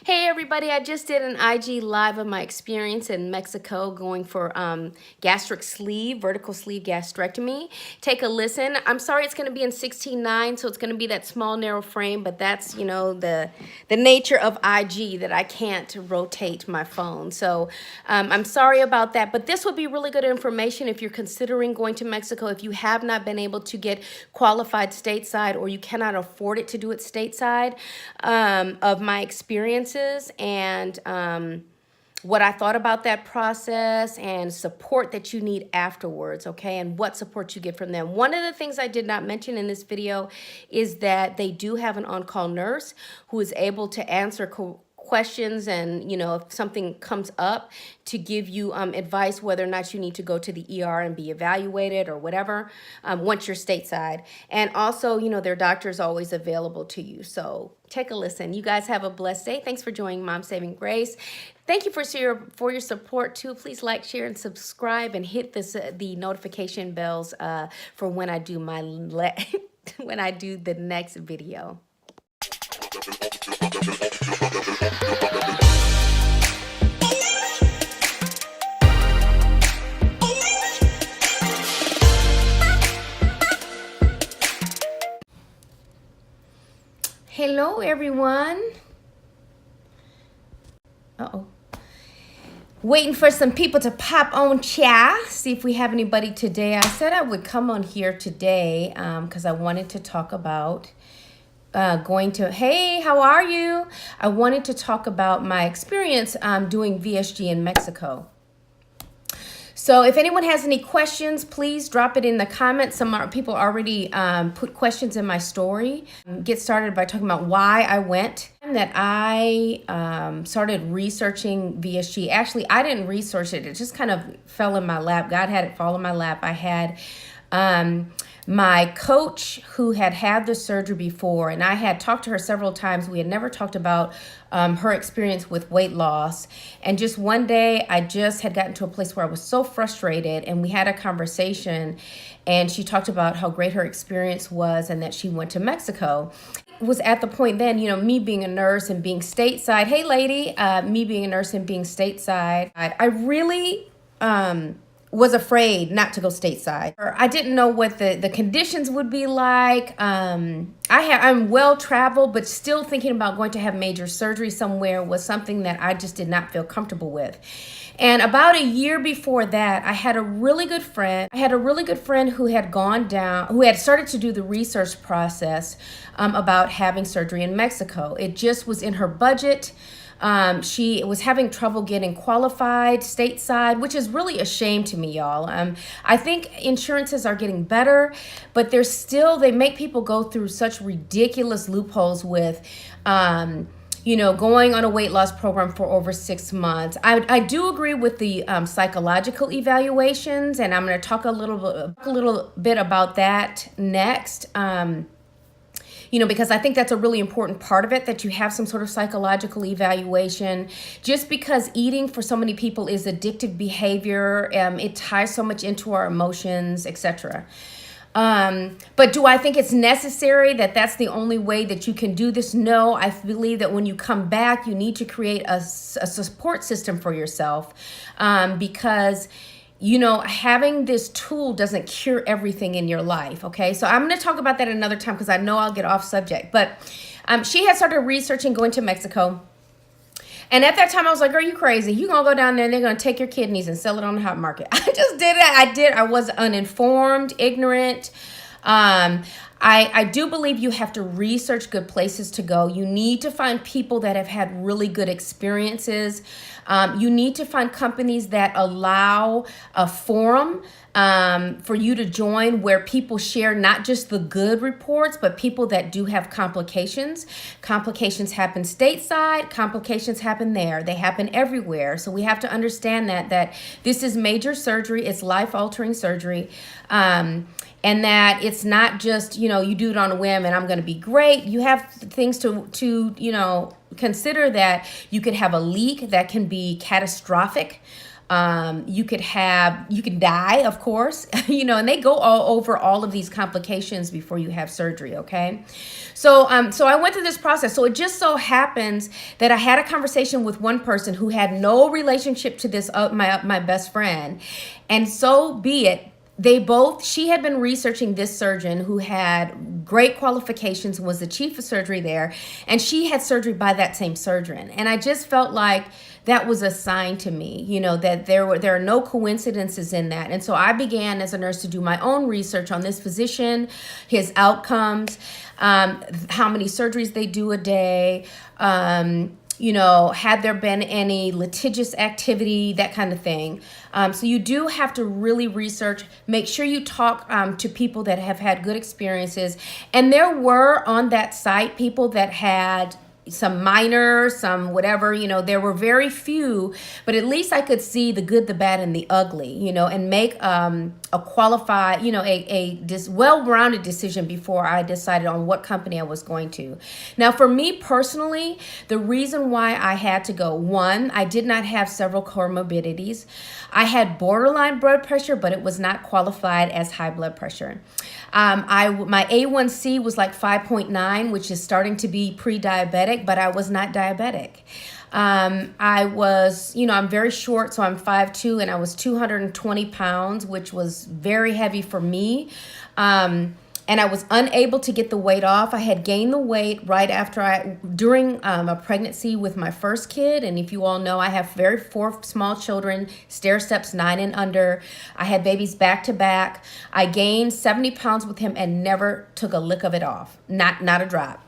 Hey everybody, I just did an IG live of my experience in Mexico going for gastric sleeve, vertical sleeve gastrectomy. Take a listen. I'm sorry it's going to be in 16:9, so it's going to be that small narrow frame, but that's, you know, the nature of IG that I can't rotate my phone. So I'm sorry about that, but this would be really good information if you're considering going to Mexico, if you have not been able to get qualified stateside or you cannot afford it to do it stateside, of my experiences and what I thought about that process and support that you need afterwards, okay, and what support you get from them. One of the things I did not mention in this video is that they do have an on-call nurse who is able to answer questions and, you know, if something comes up, to give you advice whether or not you need to go to the ER and be evaluated or whatever once you're stateside. And also, you know, their doctor is always available to you. So take a listen. You guys have a blessed day. Thanks for joining Momsavinggrace. Thank you for your support too. Please like, share, and subscribe, and hit the notification bells for when I do my when I do the next video. Hello, everyone. Uh-oh. Waiting for some people to pop on chat. See if we have anybody today. I said I would come on here today because I wanted to talk about hey, how are you? I wanted to talk about my experience doing VSG in Mexico. So if anyone has any questions, please drop it in the comments. Some people already put questions in my story. Get started by talking about why I went. That I started researching VSG. Actually, I didn't research it. It just kind of fell in my lap. God had it fall in my lap. I had my coach who had the surgery before, and I had talked to her several times. We had never talked about her experience with weight loss. And just one day, I just had gotten to a place where I was so frustrated, and we had a conversation, and she talked about how great her experience was and that she went to Mexico. It was at the point then, you know, me being a nurse and being stateside. Hey, lady, me being a nurse and being stateside, I really was afraid not to go stateside. I didn't know what the conditions would be like. I'm well traveled, but still thinking about going to have major surgery somewhere was something that I just did not feel comfortable with. And about a year before that, I had a really good friend. Who had started to do the research process about having surgery in Mexico. It just was in her budget. She was having trouble getting qualified stateside, which is really a shame to me, y'all. I think insurances are getting better, but they make people go through such ridiculous loopholes with, you know, going on a weight loss program for over 6 months. I do agree with the psychological evaluations, and I'm going to talk a little bit about that next. You know, because I think that's a really important part of it, that you have some sort of psychological evaluation. Just because eating for so many people is addictive behavior, it ties so much into our emotions, etc. But do I think it's necessary that that's the only way that you can do this? No, I believe that when you come back, you need to create a support system for yourself, because you know, having this tool doesn't cure everything in your life, okay? So I'm going to talk about that another time because I know I'll get off subject. But she had started researching going to Mexico. And at that time, I was like, are you crazy? You're going to go down there and they're going to take your kidneys and sell it on the hot market. I just did it. I was uninformed, ignorant. I do believe you have to research good places to go. You need to find people that have had really good experiences. You need to find companies that allow a forum for you to join where people share not just the good reports, but people that do have complications. Complications happen stateside, complications happen there. They happen everywhere. So we have to understand that this is major surgery. It's life-altering surgery. And that it's not just, you know, you do it on a whim and I'm going to be great. You have things to you know, consider, that you could have a leak that can be catastrophic. You can die, of course, and they go all over all of these complications before you have surgery. Okay. So I went through this process. So it just so happens that I had a conversation with one person who had no relationship to this, my best friend. And so be it. She had been researching this surgeon who had great qualifications, was the chief of surgery there, and she had surgery by that same surgeon. And I just felt like that was a sign to me, that there are no coincidences in that. And so I began as a nurse to do my own research on this physician, his outcomes, how many surgeries they do a day, had there been any litigious activity, that kind of thing. So you do have to really research, make sure you talk to people that have had good experiences. And there were on that site people that had some minor, some whatever, there were very few, but at least I could see the good, the bad, and the ugly, and make a qualified, this well-rounded decision before I decided on what company I was going to. Now, for me personally, the reason why I had to go, one, I did not have several comorbidities. I had borderline blood pressure, but it was not qualified as high blood pressure. My A1C was like 5.9, which is starting to be pre-diabetic, but I was not diabetic. I was, I'm very short, so I'm 5'2", and I was 220 pounds, which was very heavy for me. And I was unable to get the weight off. I had gained the weight during a pregnancy with my first kid. And if you all know, I have 4 small children, stair steps 9 and under. I had babies back to back. I gained 70 pounds with him and never took a lick of it off. Not a drop.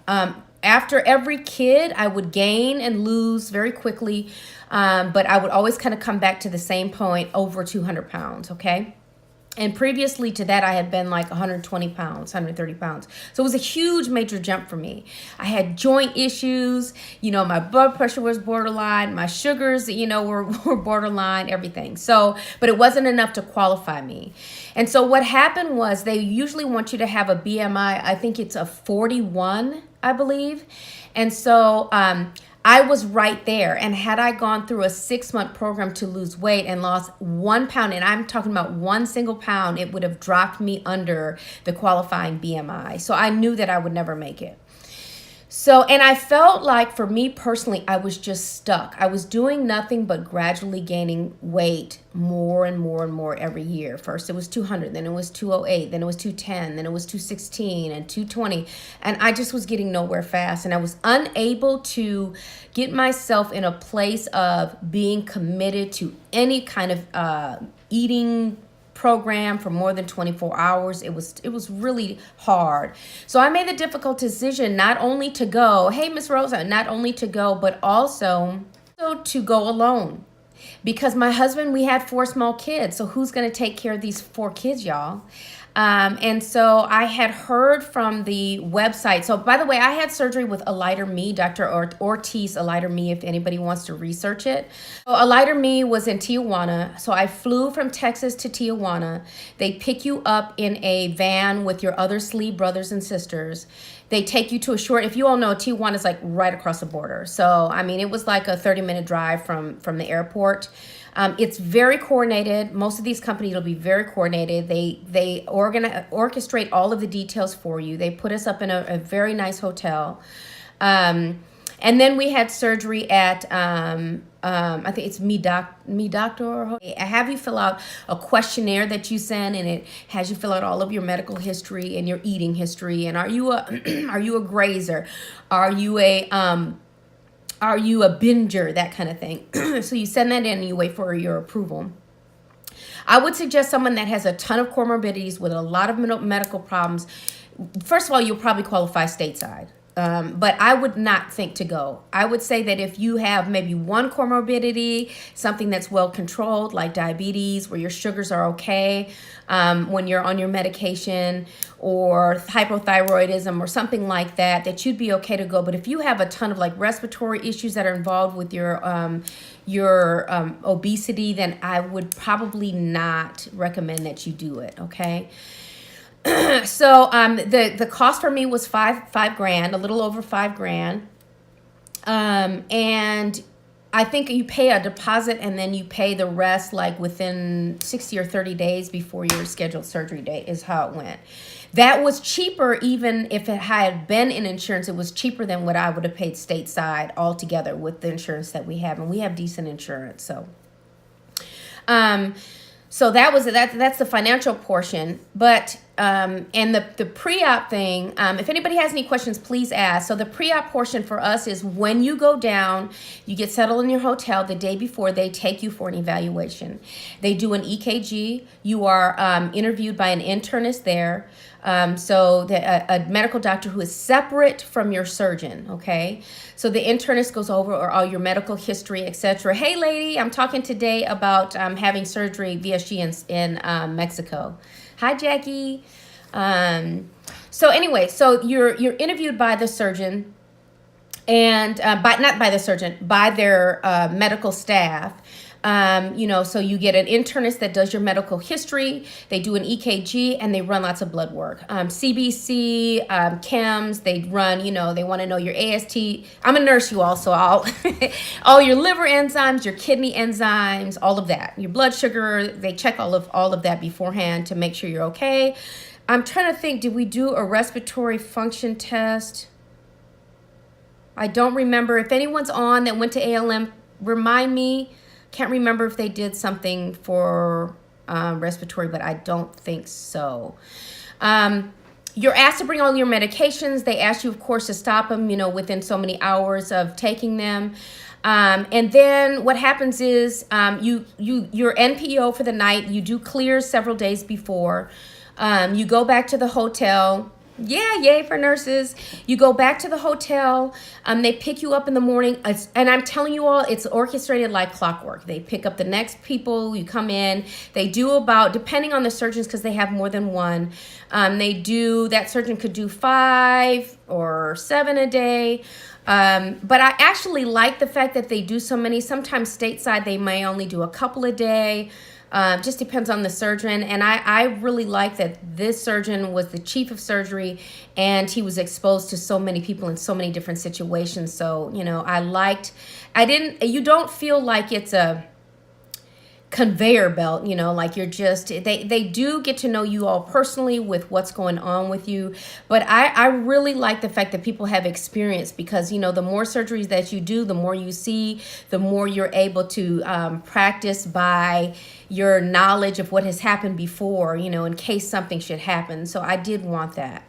After every kid, I would gain and lose very quickly. But I would always kind of come back to the same point, over 200 pounds, okay? And previously to that, I had been like 120 pounds, 130 pounds. So it was a huge major jump for me. I had joint issues, my blood pressure was borderline, my sugars, were borderline, everything. So, but it wasn't enough to qualify me. And so what happened was they usually want you to have a BMI, I think it's a 41, I believe. And so, I was right there. And had I gone through a 6-month program to lose weight and lost 1 pound, and I'm talking about 1 single pound, it would have dropped me under the qualifying BMI. So I knew that I would never make it. So, and I felt like for me personally, I was just stuck. I was doing nothing but gradually gaining weight more and more and more every year. First it was 200, then it was 208, then it was 210, then it was 216 and 220. And I just was getting nowhere fast. And I was unable to get myself in a place of being committed to any kind of eating program for more than 24 hours. It was really hard. So I made the difficult decision not only to go, hey, Miss Rosa, not only to go, but also to go alone. Because my husband, we had 4 small kids. So who's going to take care of these 4 kids, y'all? And so I had heard from the website. So by the way, I had surgery with a lighter me, Dr. Ortiz, a lighter me, if anybody wants to research it. So a lighter me was in Tijuana. So I flew from Texas to Tijuana. They pick you up in a van with your other sleeve brothers and sisters. They take you to a short, if you all know, Tijuana is like right across the border. So, I mean, it was like a 30-minute drive from the airport. It's very coordinated. Most of these companies will be very coordinated. They orchestrate all of the details for you. They put us up in a very nice hotel. And then we had surgery at, I think it's Me Doctor. I have you fill out a questionnaire that you send, and it has you fill out all of your medical history and your eating history. And are you a grazer? Are you a binger? That kind of thing. So you send that in and you wait for your approval. I would suggest someone that has a ton of comorbidities with a lot of medical problems. First of all, you'll probably qualify stateside. But I would not think to go. I would say that if you have maybe one comorbidity, something that's well controlled, like diabetes, where your sugars are okay when you're on your medication, or hypothyroidism or something like that, that you'd be okay to go. But if you have a ton of like respiratory issues that are involved with your obesity, then I would probably not recommend that you do it, okay? So the cost for me was $5,000, a little over $5,000. And I think you pay a deposit and then you pay the rest like within 60 or 30 days before your scheduled surgery date is how it went. That was cheaper. Even if it had been in insurance, it was cheaper than what I would have paid stateside altogether with the insurance that we have. And we have decent insurance. So that's the financial portion. But and the pre-op thing, if anybody has any questions, please ask. So the pre-op portion for us is when you go down, you get settled in your hotel the day before, they take you for an evaluation. They do an EKG. You are interviewed by an internist there. So a medical doctor who is separate from your surgeon, okay? So the internist goes over all your medical history, etc. Hey, lady, I'm talking today about having surgery VSG in Mexico. Hi, Jackie. So anyway, so you're interviewed by the surgeon, and not by the surgeon, by their medical staff. So you get an internist that does your medical history. They do an EKG and they run lots of blood work. CBC, chems, they run, they want to know your AST. I'm a nurse, you all, so all your liver enzymes, your kidney enzymes, all of that. Your blood sugar, they check all of that beforehand to make sure you're okay. I'm trying to think, did we do a respiratory function test? I don't remember. If anyone's on that went to ALM, remind me. Can't remember if they did something for respiratory, but I don't think so. You're asked to bring all your medications. They ask you, of course, to stop them, within so many hours of taking them. And then what happens is you're NPO for the night. You do clears several days before. You go back to the hotel. Yeah, yay for nurses. You go back to the hotel. They pick you up in the morning. And I'm telling you all, it's orchestrated like clockwork. They pick up the next people. You come in. They do about, depending on the surgeons, because they have more than one, that surgeon could do 5 or 7 a day. But I actually like the fact that they do so many. Sometimes stateside, they may only do a couple a day. Just depends on the surgeon. And I really like that this surgeon was the chief of surgery and he was exposed to so many people in so many different situations. So, you don't feel like it's a conveyor belt, like you're just, they do get to know you all personally with what's going on with you. But I really like the fact that people have experience because, the more surgeries that you do, the more you see, the more you're able to practice by your knowledge of what has happened before, in case something should happen. So I did want that.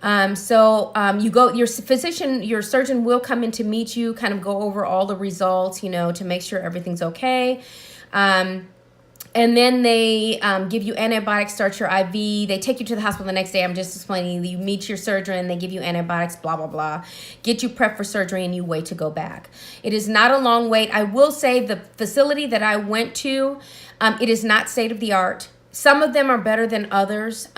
You go, your surgeon will come in to meet you, kind of go over all the results, to make sure everything's okay. And then they give you antibiotics, start your IV. They take you to the hospital the next day. I'm just explaining. You meet your surgeon. They give you antibiotics, blah, blah, blah. Get you prepped for surgery, and you wait to go back. It is not a long wait. I will say the facility that I went to, it is not state-of-the-art. Some of them are better than others.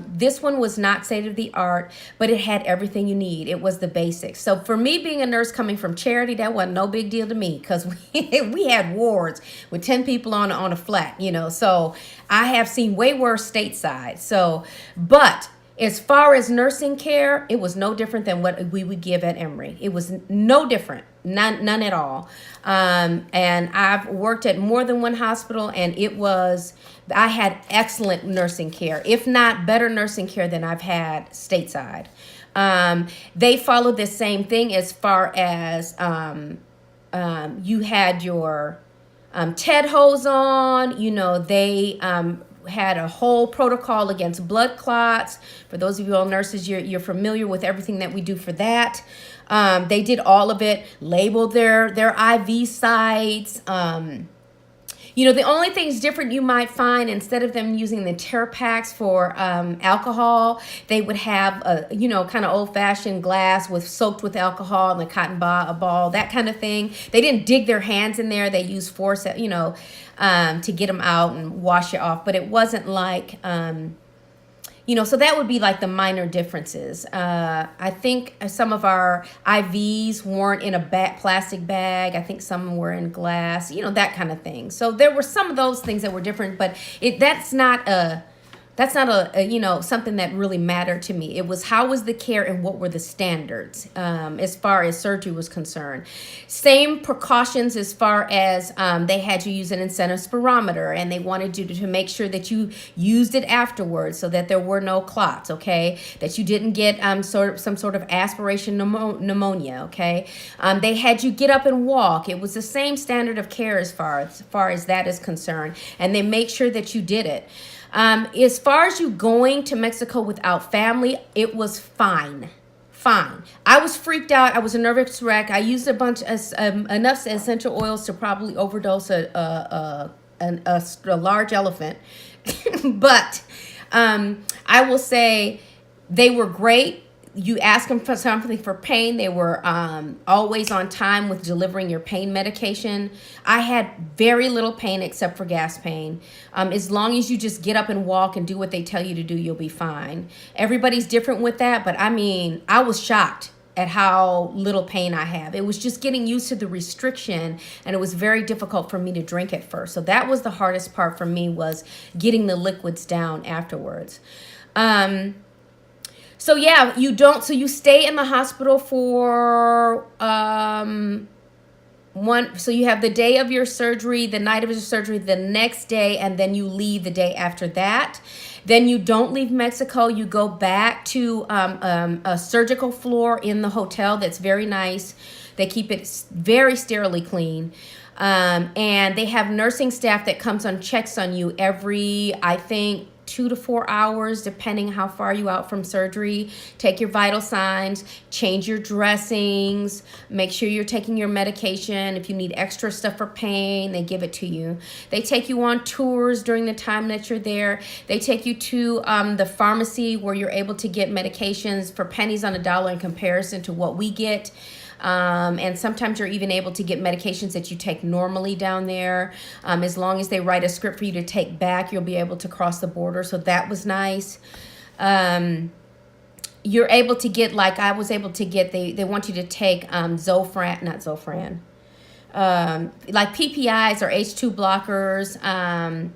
This one was not state-of-the-art, but it had everything you need. It was the basics. So for me, being a nurse coming from charity, that wasn't no big deal to me because we had wards with 10 people on a flat, So I have seen way worse stateside. But as far as nursing care, it was no different than what we would give at Emory. It was no different, none at all. And I've worked at more than one hospital, and I had excellent nursing care, if not better nursing care than I've had stateside. They followed the same thing as far as you had your TED hose on, they had a whole protocol against blood clots. For those of you all nurses, you're familiar with everything that we do for that. They did all of it, labeled their IV sites. The only things different you might find, instead of them using the tear packs for alcohol, they would have a, kind of old-fashioned glass soaked with alcohol and a cotton ball, that kind of thing. They didn't dig their hands in there. They used force, to get them out and wash it off. But it wasn't like, so that would be like the minor differences. I think some of our IVs weren't in a plastic bag. I think some were in glass, that kind of thing. So there were some of those things that were different, but that's not a That's not something that really mattered to me. It was how was the care and what were the standards as far as surgery was concerned. Same precautions as far as they had you use an incentive spirometer, and they wanted you to make sure that you used it afterwards so that there were no clots, okay? That you didn't get some sort of aspiration pneumonia, okay? They had you get up and walk. It was the same standard of care as far as that is concerned, and they make sure that you did it. As far as you going to Mexico without family, it was fine. I was freaked out. I was a nervous wreck. I used enough essential oils to probably overdose a large elephant. But I will say they were great. You ask them for something for pain. They were always on time with delivering your pain medication. I had very little pain except for gas pain. As long as you just get up and walk and do what they tell you to do, you'll be fine. Everybody's different with that, but I mean, I was shocked at how little pain I have. It was just getting used to the restriction, and it was very difficult for me to drink at first. So that was the hardest part for me, was getting the liquids down afterwards. So yeah, you stay in the hospital for so you have the day of your surgery, the night of your surgery, the next day, and then you leave the day after that. Then you don't leave Mexico. You go back to a surgical floor in the hotel that's very nice. They keep it very sterilely clean. And they have nursing staff that comes on, checks on you every, I think, 2 to 4 hours, depending how far you out from surgery. Take your vital signs, change your dressings, make sure you're taking your medication. If you need extra stuff for pain, they give it to you. They take you on tours during the time that you're there. They take you to the pharmacy where you're able to get medications for pennies on a dollar in comparison to what we get. And sometimes you're even able to get medications that you take normally down there. As long as they write a script for you to take back, you'll be able to cross the border. So that was nice. You're able to get, like I was able to get, they want you to take Zofran, like PPIs or H2 blockers.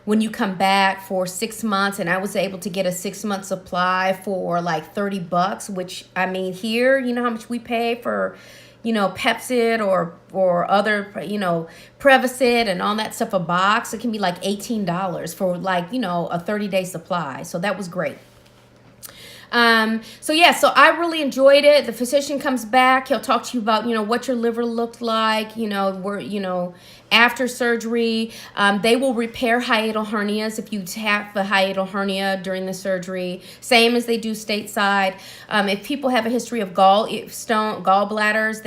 When you come back for 6 months, and I was able to get a 6-month supply for like $30, which, I mean, here, you know how much we pay for, Pepcid or other, Prevacid and all that stuff, a box. It can be like $18 for like, a 30-day supply. So that was great. So I really enjoyed it. The physician comes back. He'll talk to you about, what your liver looked like, after surgery. They will repair hiatal hernias if you have a hiatal hernia during the surgery, same as they do stateside. If people have a history of gallbladders,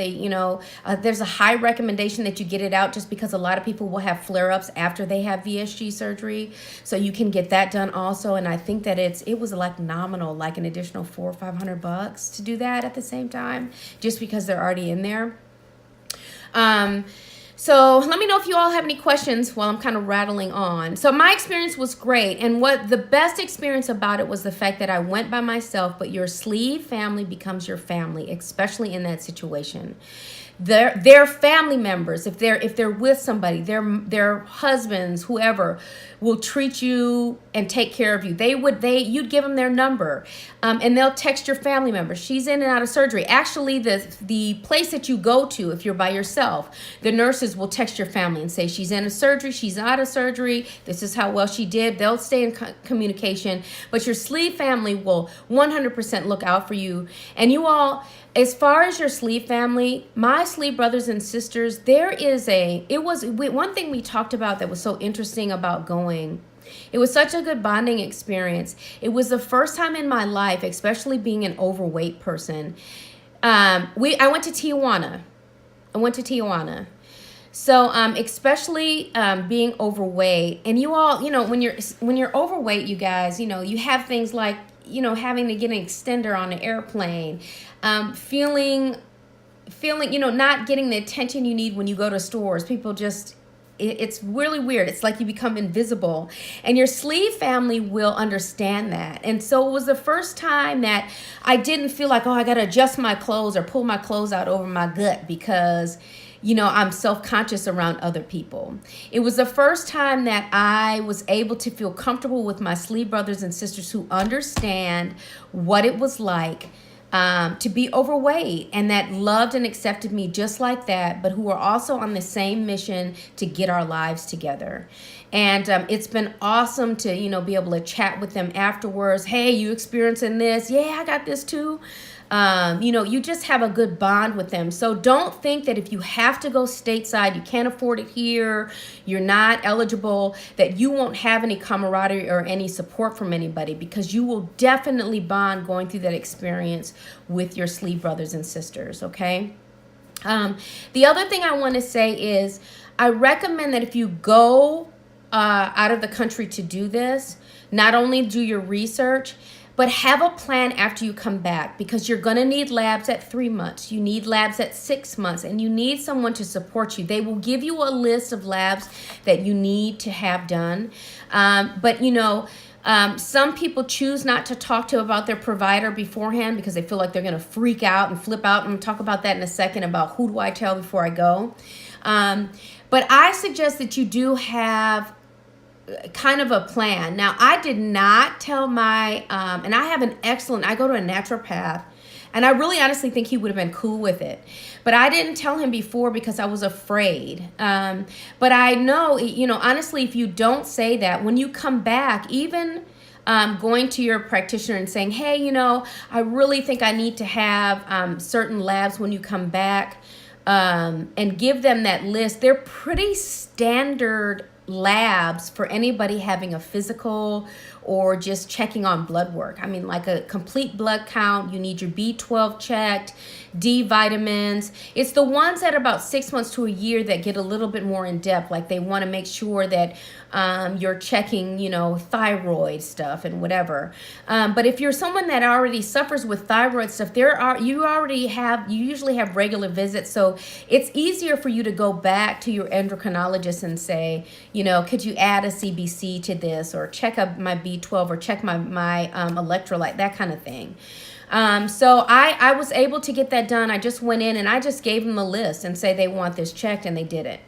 there's a high recommendation that you get it out, just because a lot of people will have flare-ups after they have VSG surgery. So you can get that done also. And I think that it was like nominal, like an additional $400 or $500 to do that at the same time, just because they're already in there. So let me know if you all have any questions while I'm kind of rattling on. So my experience was great. And what the best experience about it was the fact that I went by myself, but your sleeve family becomes your family, especially in that situation. Their family members, if they're with somebody, their husbands, whoever, will treat you and take care of you. You'd give them their number, and they'll text your family member. She's in and out of surgery. Actually, the place that you go to, if you're by yourself, the nurses will text your family and say she's in a surgery, she's out of surgery. This is how well she did. They'll stay in communication, but your sleeve family will 100% look out for you. And you all, as far as your sleeve family, my sleeve brothers and sisters, one thing we talked about that was so interesting about going. It was such a good bonding experience. It was the first time in my life, especially being an overweight person. I went to Tijuana. So, especially being overweight, and you all, when you're overweight, you guys, you have things like, having to get an extender on an airplane, feeling, not getting the attention you need when you go to stores. People just, it's really weird. It's like you become invisible, and your sleeve family will understand that. And so it was the first time that I didn't feel like, I got to adjust my clothes or pull my clothes out over my gut, because I'm self-conscious around other people. It was the first time that I was able to feel comfortable with my sleeve brothers and sisters who understand what it was like to be overweight, and that loved and accepted me just like that, but who are also on the same mission to get our lives together. And it's been awesome to, be able to chat with them afterwards. Hey, you experiencing this? Yeah, I got this too. You just have a good bond with them. So don't think that if you have to go stateside, you can't afford it here, you're not eligible, that you won't have any camaraderie or any support from anybody, because you will definitely bond going through that experience with your sleeve brothers and sisters, okay? The other thing I want to say is I recommend that if you go out of the country to do this, not only do your research, but have a plan after you come back, because you're going to need labs at 3 months. You need labs at 6 months, and you need someone to support you. They will give you a list of labs that you need to have done. Some people choose not to talk to about their provider beforehand because they feel like they're going to freak out and flip out. And we'll talk about that in a second, about who do I tell before I go. But I suggest that you do have kind of a plan. Now, I did not tell my, and I go to a naturopath, and I really honestly think he would have been cool with it. But I didn't tell him before because I was afraid. But I know, honestly, if you don't say that, when you come back, even going to your practitioner and saying, hey, I really think I need to have certain labs when you come back, and give them that list. They're pretty standard labs for anybody having a physical or just checking on blood work. I mean, like a complete blood count. You need your B12 checked, D vitamins. It's the ones that are about 6 months to a year that get a little bit more in depth. Like they want to make sure that you're checking, thyroid stuff and whatever. But if you're someone that already suffers with thyroid stuff, you usually have regular visits. So it's easier for you to go back to your endocrinologist and say, could you add a CBC to this, or check up my B12, or check my electrolyte, that kind of thing. So I was able to get that done. I just went in and I just gave them a list and say they want this checked, and they did it.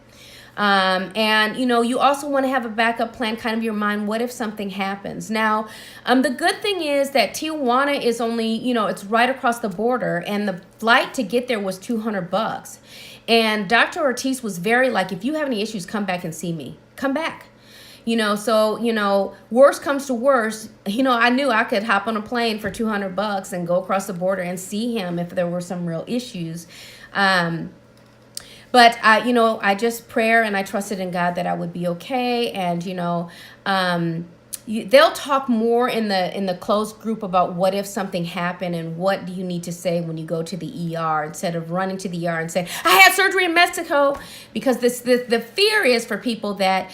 You also want to have a backup plan, kind of your mind. What if something happens? Now, the good thing is that Tijuana is only, it's right across the border, and the flight to get there was $200. And Dr. Ortiz was very like, if you have any issues, come back and see me. Come back. Worst comes to worst, I knew I could hop on a plane for $200 and go across the border and see him if there were some real issues. But I just prayer, and I trusted in God that I would be okay. And, they'll talk more in the closed group about what if something happened and what do you need to say when you go to the ER, instead of running to the ER and saying, I had surgery in Mexico, because the fear is for people that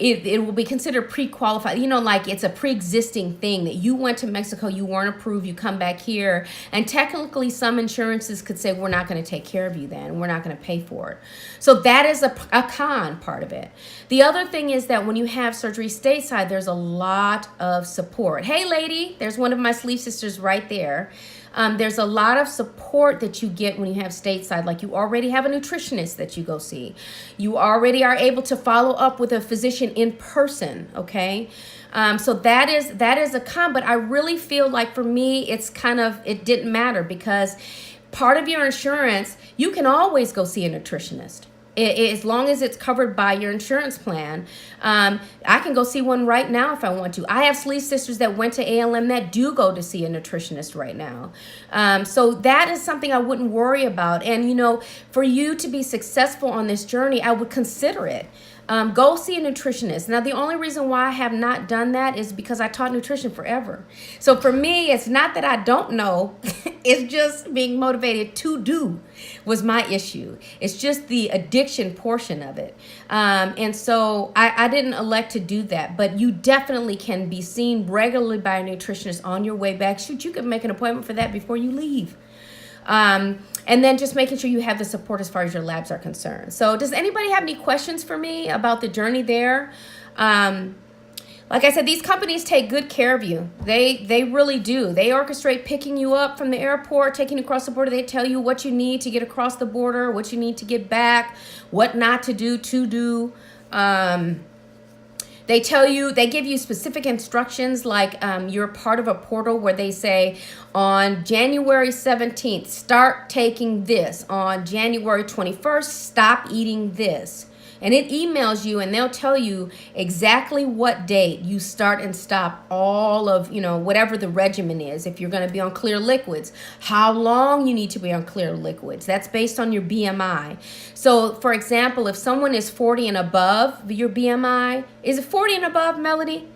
it will be considered pre-qualified, like it's a pre-existing thing, that you went to Mexico, you weren't approved, you come back here, and technically some insurances could say, we're not going to take care of you then, we're not going to pay for it. So that is a con part of it. The other thing is that when you have surgery stateside, there's a lot of support. Hey lady, there's one of my sleeve sisters right there. There's a lot of support that you get when you have stateside. Like, you already have a nutritionist that you go see. You already are able to follow up with a physician in person, okay? So that is a con, but I really feel like for me, it didn't matter, because part of your insurance, you can always go see a nutritionist. As long as it's covered by your insurance plan. I can go see one right now if I want to. I have sleeve sisters that went to ALM that do go to see a nutritionist right now. So that is something I wouldn't worry about. And, for you to be successful on this journey, I would consider it. Go see a nutritionist. Now, the only reason why I have not done that is because I taught nutrition forever. So for me, it's not that I don't know. It's just being motivated to do was my issue. It's just the addiction portion of it. And so I didn't elect to do that. But you definitely can be seen regularly by a nutritionist on your way back. Shoot, you could make an appointment for that before you leave. And then just making sure you have the support as far as your labs are concerned. So does anybody have any questions for me about the journey there? Like I said, these companies take good care of you. They really do. They orchestrate picking you up from the airport, taking you across the border. They tell you what you need to get across the border, what you need to get back, what not to do, to do. They tell you, they give you specific instructions, like you're part of a portal where they say on January 17th, start taking this. On January 21st, stop eating this. And it emails you, and they'll tell you exactly what date you start and stop all of, whatever the regimen is. If you're going to be on clear liquids, how long you need to be on clear liquids. That's based on your BMI. So, for example, if someone is 40 and above your BMI, is it 40 and above, Melody?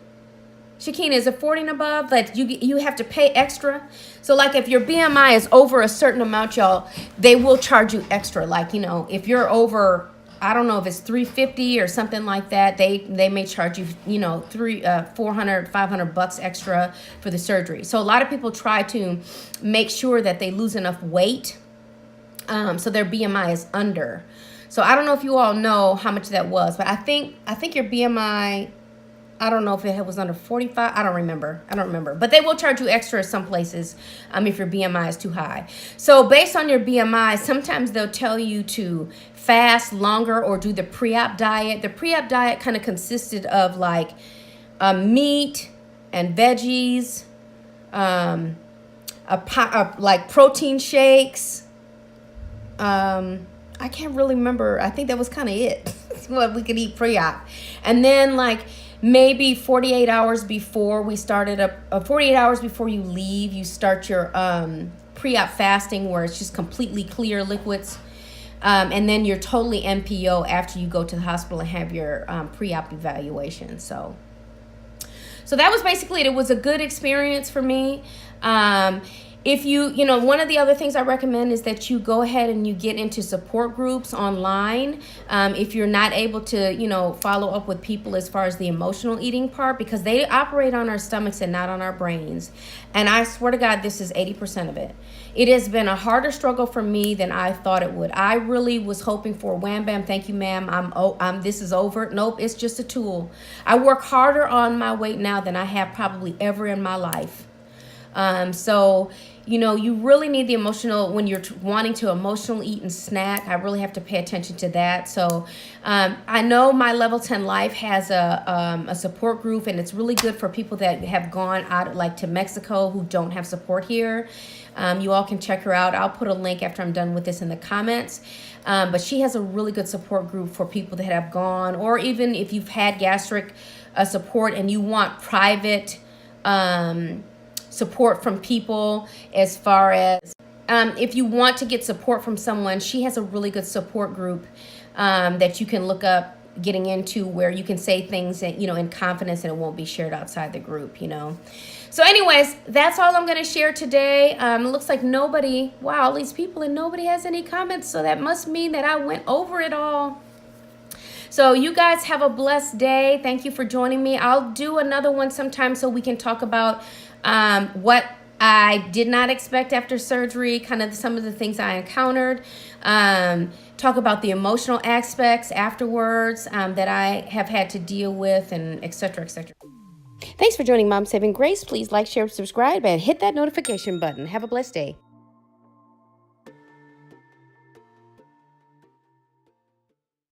Shakina, is it 40 and above? Like you have to pay extra. So like if your BMI is over a certain amount, y'all, they will charge you extra. Like, if you're over, I don't know if it's 350 or something like that, they may charge you, $400, $500 extra for the surgery. So a lot of people try to make sure that they lose enough weight so their BMI is under. So I don't know if you all know how much that was, but I think your BMI, I don't know if it was under 45. I don't remember. But they will charge you extra some places if your BMI is too high. So based on your BMI, sometimes they'll tell you to fast longer or do the pre-op diet. The pre-op diet kind of consisted of like meat and veggies, like protein shakes. I can't really remember. I think that was kind of it. What we could eat pre-op. And then like maybe 48 hours before we started 48 hours before you leave, you start your pre-op fasting where it's just completely clear liquids. And then you're totally NPO after you go to the hospital and have your pre-op evaluation. So that was basically it. It was a good experience for me. If one of the other things I recommend is that you go ahead and you get into support groups online. If you're not able to, follow up with people as far as the emotional eating part, because they operate on our stomachs and not on our brains. And I swear to God, this is 80% of it. It has been a harder struggle for me than I thought it would. I really was hoping for wham bam, thank you ma'am, this is over. Nope, it's just a tool. I work harder on my weight now than I have probably ever in my life. You really need the emotional, when you're wanting to emotionally eat and snack, I really have to pay attention to that. So I know my Level 10 Life has a support group, and it's really good for people that have gone out like to Mexico who don't have support here. You all can check her out. I'll put a link after I'm done with this in the comments. But she has a really good support group for people that have gone, or even if you've had gastric support and you want private support from people, as far as if you want to get support from someone, she has a really good support group that you can look up getting into, where you can say things that, in confidence, and it won't be shared outside the group, So anyways, that's all I'm going to share today. It looks like all these people, and nobody has any comments. So that must mean that I went over it all. So you guys have a blessed day. Thank you for joining me. I'll do another one sometime so we can talk about what I did not expect after surgery, kind of some of the things I encountered, talk about the emotional aspects afterwards that I have had to deal with, and et cetera, et cetera. Thanks for joining Mom Saving Grace. Please like, share, subscribe, and hit that notification button. Have a blessed day.